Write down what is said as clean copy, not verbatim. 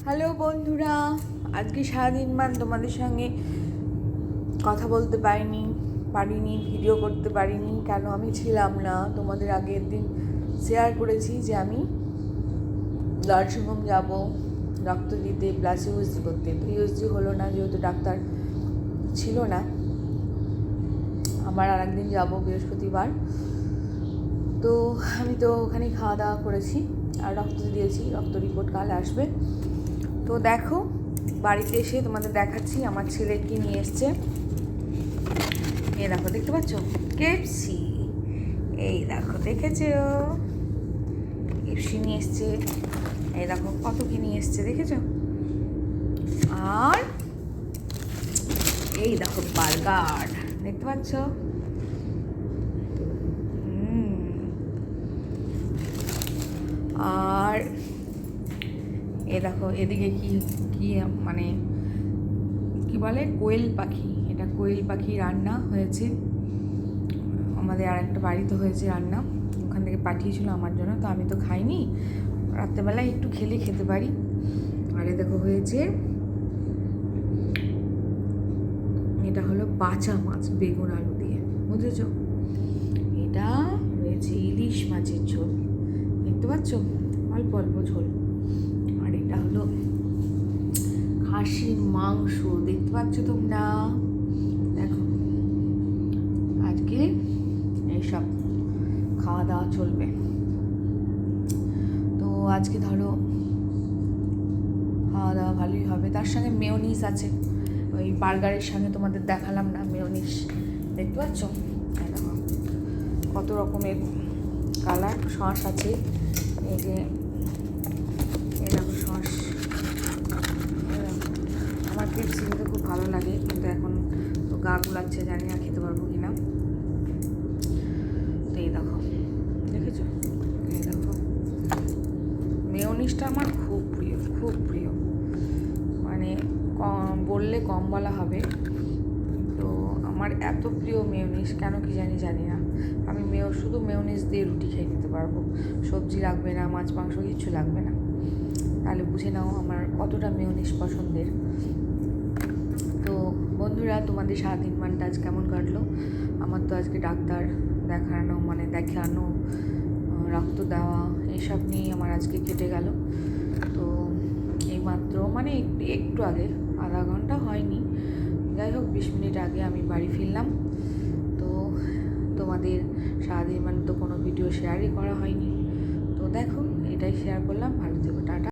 Hello বন্ধুরা, আজকে সারাদিন তোমাদের সঙ্গে কথা বলতে পারিনি, ভিডিও করতে পারিনি। কেন আমি ছিলাম না। তোমাদের আগের দিন শেয়ার করেছি যে আমি নার্সিংহোম যাব রক্ত দিতে, প্লাস ইউএসজি করতে। তো ইউএসজি হলো না, যেহেতু ডাক্তার ছিল না। আবার আর একদিন যাবো বৃহস্পতিবার। তো আমি তো ওখানেই খাওয়া দাওয়া করেছি আর রক্ত দিয়েছি। রক্ত রিপোর্ট কাল আসবে। তো দেখো, বাড়িতে এসে তোমাদের দেখাচ্ছি আমার ছেলে কি নিয়ে এসছে। এই দেখো, দেখতে পাচ্ছ কেএফসি। এই দেখো, দেখেছো কেএফসি নিয়ে এসছে। এই দেখো কত কি নিয়ে এসছে, দেখেছো। আর এই দেখো বার্গার, দেখতে পাচ্ছ। আর এ দেখো এদিকে কি কি মানে কি বলে, কোয়েল পাখি। এটা কোয়েল পাখি রান্না হয়েছে আমাদের আর একটা বাড়িতে হয়েছে রান্না, ওখান থেকে পাঠিয়েছিল আমার জন্য। তো আমি তো খাইনি, রাত্রেবেলায় একটু খেতে পারি। আর এ দেখো হয়েছে, এটা হলো বাচা মাছ বেগুন আলু দিয়ে, বুঝেছ। এটা হয়েছে ইলিশ মাছের ঝোল, দেখতে পাচ্ছ, অল্প অল্প ঝোল। আর এটা হলো খাসির মাংস, দেখতে পাচ্ছ তোমরা। দেখো আজকে এইসব খাওয়া দাওয়া চলবে। তো আজকে ধরো খাওয়া দাওয়া ভালোই হবে। তার সঙ্গে মেয়োনিজ আছে, ওই বার্গারের সঙ্গে তোমাদের দেখালাম না, মেয়োনিজ দেখতে পাচ্ছ। দেখো কত রকমের কালার সস আছে। এই যে এরকম সস, আমার কেএফসি খেতে খুব ভালো লাগে, কিন্তু এখন তো গা গুলাচ্ছে, জানি না খেতে পারবো কি না। তো এই দেখো, দেখেছো, এই দেখো মেয়োনিজটা আমার খুব প্রিয়, মানে বললে কম বলা হবে। তো আমার এত প্রিয় মেয়োনিজ, কেন কি জানি না। আমি শুধু মেয়োনিজ দিয়ে রুটি খেয়ে নিতে পারবো, সবজি লাগবে না, মাছ মাংস কিচ্ছু লাগবে না। তাহলে বুঝে নাও আমার কতটা মেয়োনিজ পছন্দের। তো বন্ধুরা, তোমাদের সারাদিন মানটা আজ কেমন কাটলো? আমার তো আজকে ডাক্তার দেখানো রক্ত দেওয়া এসব নিয়েই আমার আজকে কেটে গেল। তো এইমাত্র একটু আগে, আধা ঘন্টা হয়নি, যাই হোক 20 মিনিট আগে আমি বাড়ি ফিরলাম। তো তোমাদের সারাদিন তো কোনো ভিডিও শেয়ারই করা হয়নি। তো দেখো, এটাই শেয়ার করলাম। ভালো থেকো, টাটা।